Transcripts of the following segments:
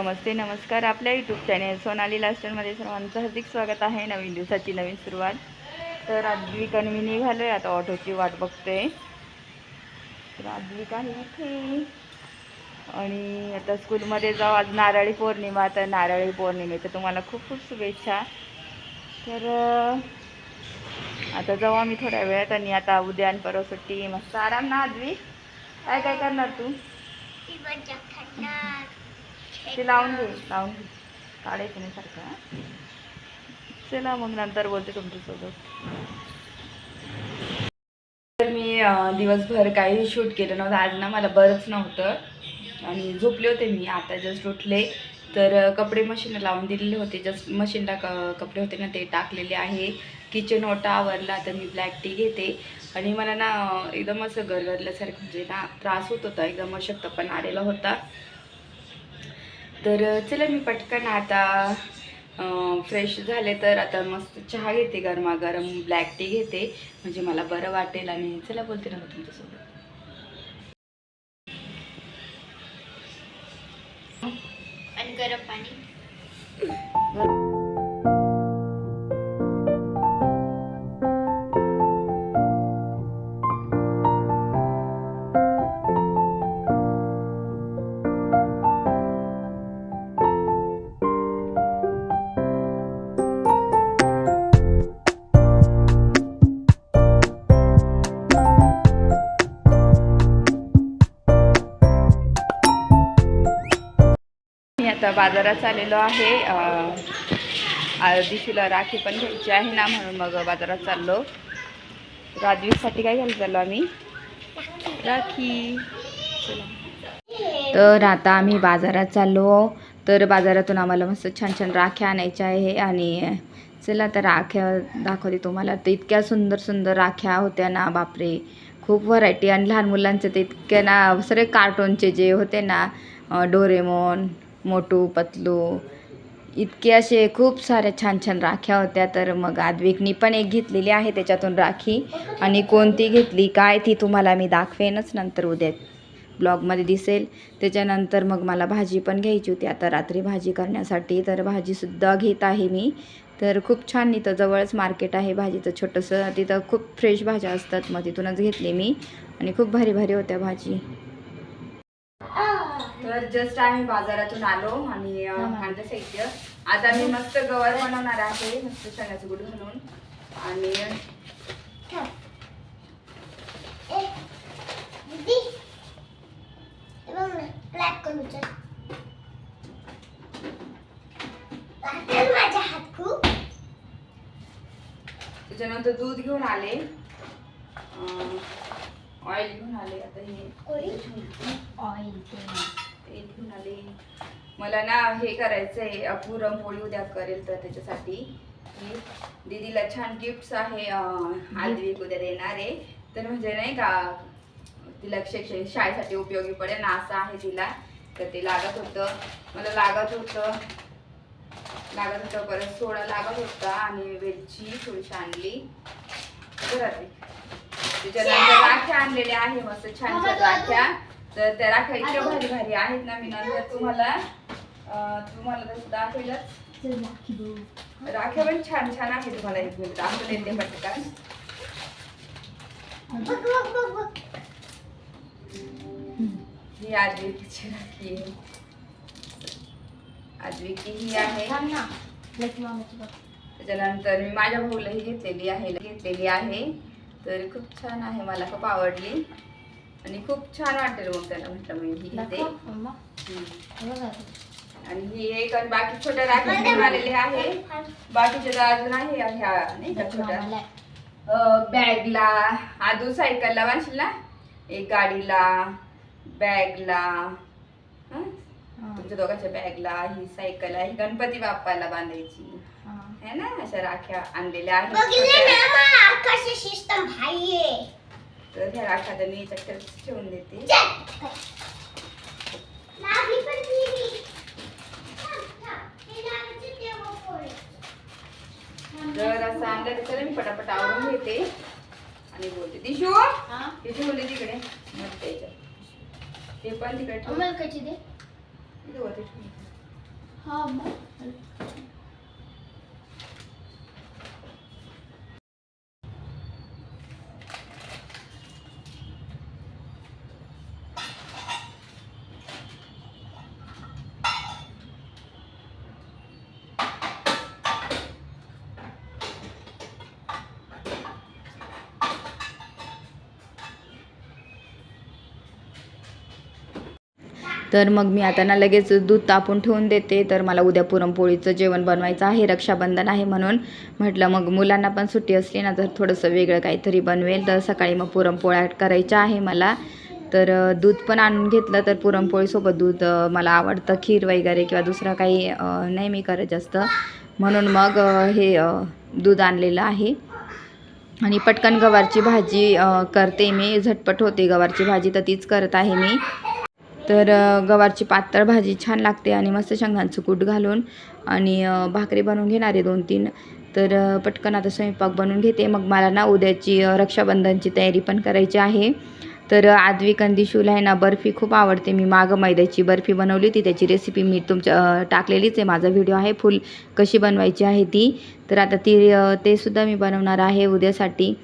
नमस्ते नमस्कार. आपल्या YouTube channel Sonali लास्टरमध्ये सर्वांचं हार्दिक स्वागत आहे. नवीन दिवसाची नवीन सुरुवात. तर आद्विक आणि मी निघालोय आता ऑटोची वाट बघतोय. तर आद्विक आहे इथे आणि आता स्कूलमध्ये जाऊ. आज नारळी पौर्णिमा, तर नारळी पौर्णिमेचं तुम्हाला खूप खूप शुभेच्छा. तर आता जाऊ आम्ही थोड्या वेळात. आणि आता उद्या आणि परवा सुट्टी, मस्त आराम ना. आद्विक काय काय करणार तू? ते लावून घे काढायचं नाही सारखं. चला मग नंतर बोलते तुमच्यासोबत. तर मी दिवसभर काही शूट केलं नव्हतं आज ना, मला बरंच नव्हतं आणि झोपले होते. मी आता जस्ट उठले तर कपडे मशीन लावून दिलेले होते. जस्ट मशीनला कपडे होते ना ते टाकलेले आहे. किचन ओटा आवरला. तर मी ब्लॅक टी घेते आणि मला ना एकदम असं गरगरल्यासारखं म्हणजे ना त्रास होत होता, एकदम अशक्तपण आलेला होता. तर चला मी पटकन आता फ्रेश झाले तर आता मस्त चहा घेते, गरमागरम ब्लॅक टी घेते म्हणजे मला बरं वाटेल. आणि चला बोलते ना तुमच्यासोबत. आणि गरम पाणी. आता बाजारात आलेलो आहे. दिशूला राखी पण घ्यायची आहे ना, म्हणून मग बाजारात चाललो. राजवीसाठी काय घ्यायला चाललो आम्ही? राखी. तर आता आम्ही बाजारात चाललो. तर बाजारातून आम्हाला मस्त छान छान राख्या आणायच्या आहे. आणि चला तर राख्या दाखवते तुम्हाला. तर इतक्या सुंदर सुंदर राख्या होत्या ना, बापरे खूप व्हरायटी. आणि लहान मुलांचे ते इतक्या ना, सगळे कार्टूनचे जे होते ना, डोरेमॉन, मोटू पतलू, इतके असे खूप साऱ्या छान छान राख्या होत्या. तर मग आद्विकनी पण एक घेतलेली आहे त्याच्यातून राखी. आणि कोणती घेतली काय ती तुम्हाला मी दाखवेनच नंतर, उद्या ब्लॉगमध्ये दिसेल. त्याच्यानंतर मग मला भाजी पण घ्यायची होती आता रात्री भाजी करण्यासाठी. तर भाजीसुद्धा घेत आहे मी. तर खूप छान इथं जवळच मार्केट आहे भाजीचं छोटंसं. तिथं खूप फ्रेश भाज्या असतात, मग तिथूनच घेतली मी. आणि खूप भारी भारी होत्या भाजी. तर जस्ट आम्ही बाजारातून आलो आणि आणलं साहित्य. आता मी मस्त गवार बनवणार आहे, मस्त चण्याचं गुड घालून. आणि त्याच्यानंतर दूध घेऊन आले, ऑइल घेऊन आले. आता हे ऑइल घेऊन आले. मला ना हे करायचंय, पुरणपोळी उद्या करेल. तर त्याच्यासाठी दीदीला छान गिफ्ट्स आहे, आद्विक उद्या देणार आहे. तर म्हणजे नाही का, तिला शाळेसाठी उपयोगी पडेल ना असं आहे तिला. तर ते लागत होतं, मला लागत होतं. परत सोडा लागत होता आणि वेलची थोडीशी आणली घरात. त्याच्यानंतर राख्या आणलेल्या आहे, मस्त छान छान राख्या. तर त्या राख्या इतक्या भारी भारी आहेत ना, मी नंतर तुम्हाला तसं दाखवेलच. राख्या पण छान छान आहे, तुम्हाला एक मिनिट दाखवून येते पटकन. ही आद्विकची राखी आहे. आद्विकी ही आहे. त्याच्यानंतर मी माझ्या भाऊला ही घेतलेली आहे. तर खूप छान आहे, मला खूप आवडली आणि खूप छान वाटेल मग त्याला. म्हटलं मी ही घेते. आणि ही एक, आणि बाकी छोट्या राखी घेऊन आलेले आहे. बाकीचे तर अजून आहे ह्या नाही का छोट्या बॅगला, आदू सायकलला बांधशील ना, एक गाडीला, बॅगला, तुमच्या दोघांच्या बॅगला, ही सायकल आहे, गणपती बाप्पाला बांधायची है ना. अशा राख्या आणलेल्या आहेत. तर ह्या राख्या तर मी चक्कर ठेवून देते. तर असं आणलं तर चला मी पटापट आवरून घेते आणि बोलते. दिशू तिथे बोलली तिकडे मग त्याच्यात ते पण तिकडे हा मग तर मग मी आता ना लगेच दूध तापून ठेवून देते. तर मला उद्या पुरणपोळीचं जेवण बनवायचं आहे, रक्षाबंधन आहे म्हणून म्हटलं मग मुलांना पण सुट्टी असली ना तर थोडंसं वेगळं काहीतरी बनवेल. तर सकाळी मग पुरणपोळ्या करायच्या आहे मला. तर दूध पण आणून घेतलं. तर पुरणपोळीसोबत दूध मला आवडतं, खीर वगैरे किंवा दुसरं काही नाही मी करत जास्त, म्हणून मग हे दूध आणलेलं आहे. आणि पटकन गवारची भाजी करते मी, झटपट होते गवारची भाजी, तर तीच करत आहे मी. तर गवारची पातळ भाजी छान लागते आणि मस्त शेंगदाण्याचं कूट घालून आणि भाकरी बनवून घेणार आहे 2-3. तर पटकन आता स्वयंपाक बनवून घेते. मग मला ना उद्याची रक्षाबंधनची तयारी पण करायची आहे. तर आद्विक कंदिशूला आहे ना बर्फी खूप आवडते. मी मागं मैद्याची बर्फी बनवली होती, त्याची रेसिपी मी तुमच्या टाकलेलीच आहे, माझा व्हिडिओ आहे फुल कशी बनवायची आहे ती. तर आता ते सुद्धा मी बनवणार आहे उद्यासाठी.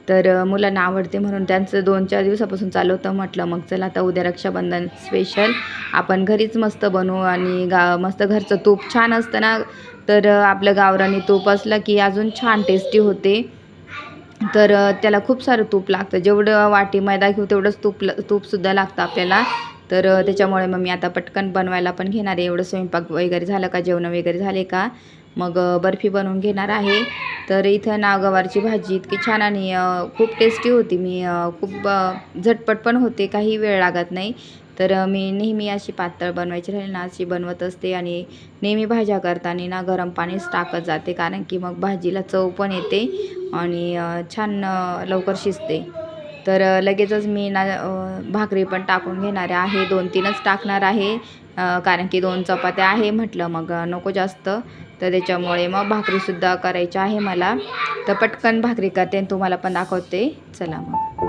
तर मुलांना आवडते म्हणून त्यांचं 2-4 दिवसापासून चालू होतं. म्हटलं मग चला आता उद्या रक्षाबंधन स्पेशल आपण घरीच मस्त बनवू. आणि मस्त घरचं तूप छान असतं ना, तर आपलं गावरानी तूप असलं की अजून छान टेस्टी होते. तर त्याला खूप सारं तूप लागतं, जेवढं वाटी मैदा घेऊ तेवढंच तूपसुद्धा लागतं आपल्याला. तर त्याच्यामुळे मग मी आता पटकन बनवायला पण घेणार आहे. एवढं स्वयंपाक वगैरे झालं का, जेवण वगैरे झाले का मग बर्फी बनवून घेणार आहे. तर इथं ना गवारची भाजी इतकी छान आणि खूप टेस्टी होती. मी खूप झटपट पण होते, काही वेळ लागत नाही. तर मी नेहमी अशी पातळ बनवायची राहील ना अशी बनवत असते. आणि नेहमी भाज्या करताना ना गरम पाणीच टाकत जाते, कारण की मग भाजीला चव पण येते आणि छान लवकर शिजते. तर लगेचच मी ना भाकरी पण टाकून घेणार आहे, 2-3च टाकणार आहे, कारण की 2 चपात्या आहे म्हटलं मग नको जास्त. तर त्याच्यामुळे मग भाकरीसुद्धा करायची आहे मला. तर पटकन भाकरी करते आणि तुम्हाला पण दाखवते, चला मग.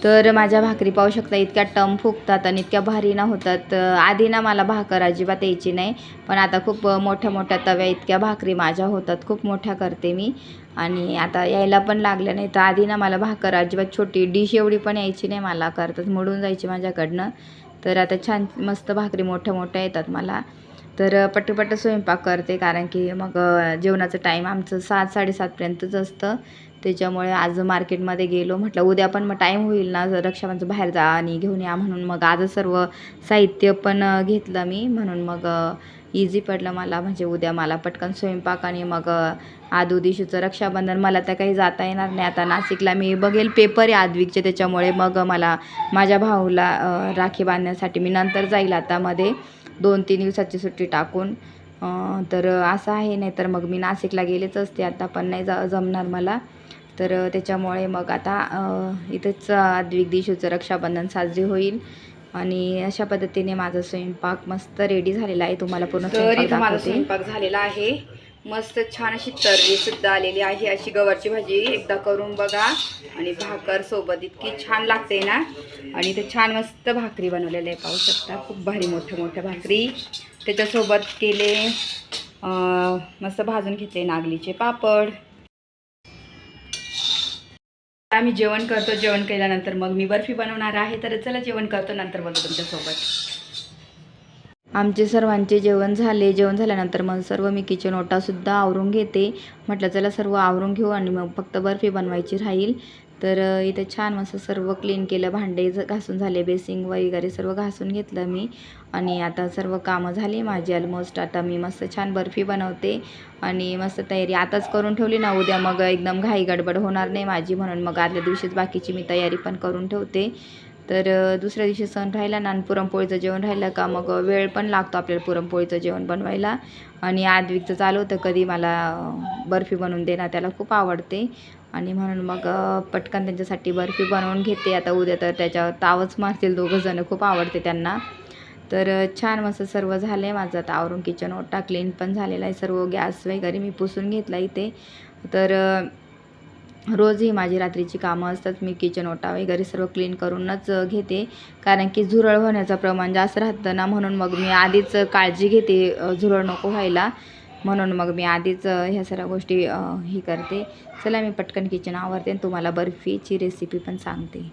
तर माझ्या भाकरी पाहू शकता, इतक्या टम फुगतात आणि इतक्या भारी ना होतात. आधी ना मला भाकर अजिबात यायची नाही, पण आता खूप मोठ्या मोठ्या तव्या इतक्या भाकरी माझ्या होतात, खूप मोठ्या करते मी. आणि आता यायला पण लागल्या नाही. तर आधी ना मला भाकर अजिबात छोटी डिश एवढी पण यायची नाही मला, करतात मोडून जायची माझ्याकडनं. तर आता छान मस्त भाकरी मोठ्या मोठ्या येतात मला. तर पटपट स्वयंपाक करते, कारण की मग जेवणाचं टाईम आमचं 7-7:30पर्यंतच असतं. त्याच्यामुळे आज मार्केटमध्ये गेलो, म्हटलं उद्या पण मग टाईम होईल ना रक्षाबंधनचं, बाहेर जा आणि घेऊन या म्हणून. मग आज सर्व साहित्य पण घेतलं मी, म्हणून मग इझी पडलं मला, म्हणजे उद्या मला पटकन स्वयंपाक आणि मग आदू दिवशीचं रक्षाबंधन. मला तर काही जाता येणार नाही आता नाशिकला. मी बघेल पेपर आहे आद्विकचे, त्याच्यामुळे मग मला माझ्या भाऊला राखी बांधण्यासाठी मी नंतर जाईल आता मध्ये 2-3 दिवसाची सुट्टी टाकून. तर असं आहे, नाही तर मग मी नाशिकला गेलेच असते आता, पण नाही जमणार मला. तर त्याच्यामुळे मग आता इथंच आद्विक दिवशीचं रक्षाबंधन साजरी होईल. आणि अशा पद्धतीने माझा स्वयंपाक मस्त रेडी झालेला आहे. तुम्हाला पूर्ण स्वयंपाक झालेला आहे. मस्त छान अशी तर्री सुद्धा आलेली आहे. अशी गवारची भाजी एकदा करून बघा, आणि भाकर सोबत इतकी छान लागते ना. आणि ते छान मस्त भाकरी बनवलेले आहे, पाहू शकता. खूप भारी मोठ्या भाकरी त्याच्यासोबत केले. मस्त भाजून घेतले नागलीचे पापड. आम्ही जेवण करतो. जेवण केल्यानंतर मग मी बर्फी बनवणार आहे. तर चला जेवण करतो, नंतर बोलतो तुमच्यासोबत. आमचे सर्वांचे जेवण झाले. जेवण झाल्यानंतर मग सर्व मी किचन ओटासुद्धा आवरून घेते. म्हटलं चला सर्व आवरून घेऊ आणि मग फक्त बर्फी बनवायची राहील. तर इथे छान मस्त सर्व क्लीन केलं. भांडे घासून झाले, बेसिंग वगैरे सर्व घासून घेतलं मी. आणि आता सर्व कामं झाली माझी ऑलमोस्ट. आता मी मस्त छान बर्फी बनवते आणि मस्त तयारी आताच करून ठेवली ना, उद्या मग एकदम घाई गडबड होणार नाही माझी, म्हणून मग आदल्या दिवशीच बाकीची मी तयारी पण करून ठेवते. तर दुसऱ्या दिवशी सण राहिला ना, आणि पुरणपोळीचं जेवण राहिलं का मग वेळ पण लागतो आपल्याला पुरणपोळीचं जेवण बनवायला. आणि आद्विकचं चालू होतं कधी मला बर्फी बनवून देणार, त्याला खूप आवडते. आणि म्हणून मग पटकन त्यांच्यासाठी बर्फी बनवून घेते. आता उद्या तर त्याच्यावर तावच मारतील दोघंजणं, खूप आवडते त्यांना. तर छान मस्त सर्व झालं आहे माझं. आता आवरून किचन ओटा क्लीन पण झालेला आहे सर्व. गॅस वगैरे मी पुसून घेतला इथे. तर रोज ही माझी रात्रीची कामं असतात. मी किचन ओटा वगैरे सर्व क्लीन करूनच घेते, कारण की झुरळ होण्याचं प्रमाण जास्त राहतं ना, म्हणून मग मी आधीच काळजी घेते झुरळ नको व्हायला. म्हणून मग मी आधीच ह्या सर्व गोष्टी ही करते. चला मी पटकन किचन आवरते आणि तुम्हाला बर्फीची रेसिपी पण सांगते.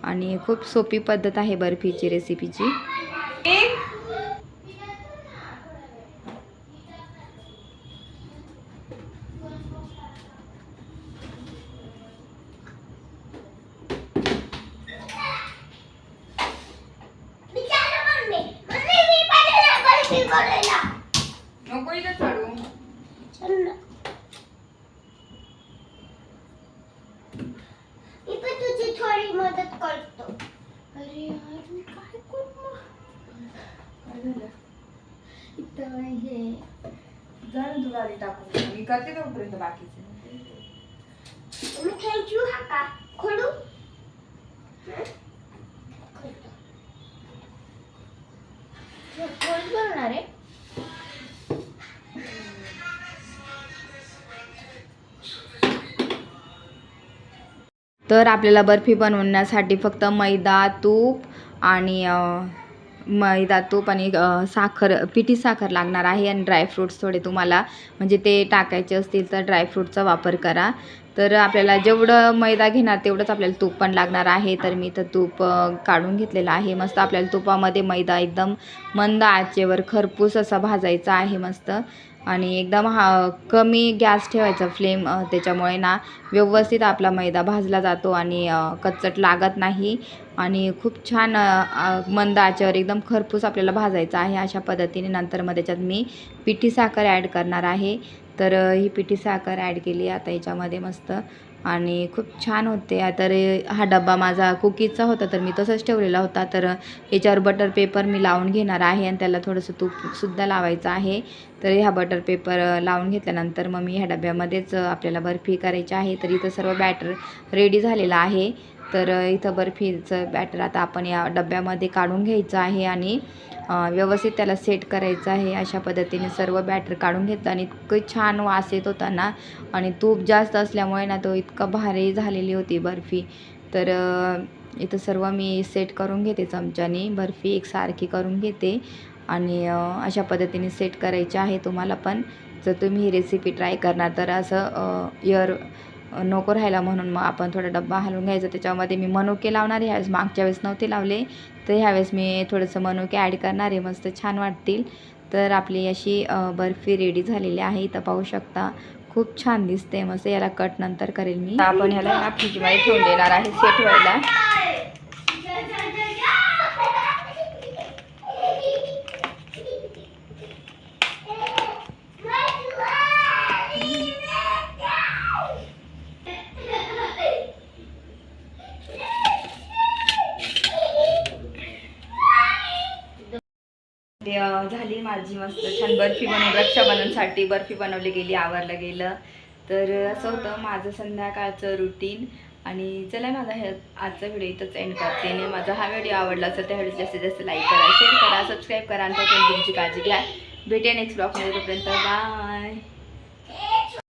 आणि खूप सोपी पद्धत आहे बर्फीची रेसिपीची. नको इथं चढू. मी पण तुझी थोडी मदत करतो. अरे यार मी काय करू? काय झालं इथं हे जण तुला आधी टाकून मी करते तोपर्यंत बाकीचे. मी थँक्यू हा का खोडू. कोण बनवणार आहे? तर आपल्याला बर्फी बनवण्यासाठी फक्त मैदा, तूप आणि साखर, पिठी साखर लागणार आहे. आणि ड्रायफ्रूट्स थोडे तुम्हाला म्हणजे ते टाकायचे असतील तर ड्रायफ्रूटचा वापर करा. तर आपल्याला जेवढं मैदा घेणार तेवढंच आपल्याला तूप पण लागणार आहे. तर मी तर तूप काढून घेतलेलं आहे. मस्त आपल्याला तुपामध्ये मैदा एकदम मंद आचेवर खरपूस असा भाजायचा आहे मस्त. आणि एकदम कमी गॅस ठेवायचा फ्लेम, त्याच्यामुळे ना व्यवस्थित आपला मैदा भाजला जातो आणि कच्चट लागत नाही. आणि खूप छान मंद आचेवर एकदम खरपूस आपल्याला भाजायचं आहे अशा पद्धतीने. नंतर मग त्याच्यात मी पिठी साखर ॲड करणार आहे. तर ही पिठी साखर ॲड केली आता याच्यामध्ये मस्त, आणि खूप छान होते. तर हा डब्बा माझा कुकीजचा होता तर मी तसंच ठेवलेला होता. तर याच्यावर बटर पेपर मी लावून घेणार आहे आणि त्याला थोडंसं तूपसुद्धा लावायचं आहे. तर ह्या बटर पेपर लावून घेतल्यानंतर मग मी ह्या डब्यामध्येच आपल्याला बर्फी करायची आहे. तर इथं सर्व बॅटर रेडी झालेलं आहे. तर इथं बर्फीचं बॅटर आता आपण या डब्यामध्ये काढून घ्यायचं आहे आणि व्यवस्थित त्याला सेट करायचं आहे. अशा पद्धतीने सर्व बॅटर काढून घेतलं आणि इतकं छान वास येत होता ना, आणि तूप जास्त असल्यामुळे ना तो इतकं भारी झालेली होती बर्फी. तर इथं सर्व मी सेट करून घेते चमच्याने, बर्फी एकसारखी करून घेते. आणि अशा पद्धतीने सेट करायचे आहे. तुम्हाला पण जर तुम्ही ही रेसिपी ट्राय करणार तर असं नको राहायला, म्हणून मग आपण थोडा डब्बा हलवून घ्यायचा. त्याच्यामध्ये मी मनुके लावणार आहे. ह्यावेळेस मागच्या वेळेस नव्हते लावले, तर ह्यावेळेस मी थोडंसं मनुके ॲड करणार आहे, मस्त छान वाटतील. तर आपली अशी बर्फी रेडी झालेली आहे. इथं पाहू शकता खूप छान दिसते मस्त. याला कट नंतर करेल मी. आपण ह्याला फ्रीजमध्ये ठेवून देणार आहे सेट व्हायला. झाली माझी मस्त छान बर्फी बनवून रक्षाबंधनसाठी बर्फी बनवली गेली, आवरलं गेलं. तर असं होतं माझं संध्याकाळचं रुटीन. आणि चला माझा आजचा व्हिडिओ इथंच एंड करते. आणि माझा हा व्हिडिओ आवडला असेल तर व्हिडिओ जास्तीत जास्त लाईक करा, शेअर करा, सबस्क्राईब करा आणि तुमची काळजी घ्या. भेटेन नेक्स्ट ब्लॉगमध्ये. तोपर्यंत बाय.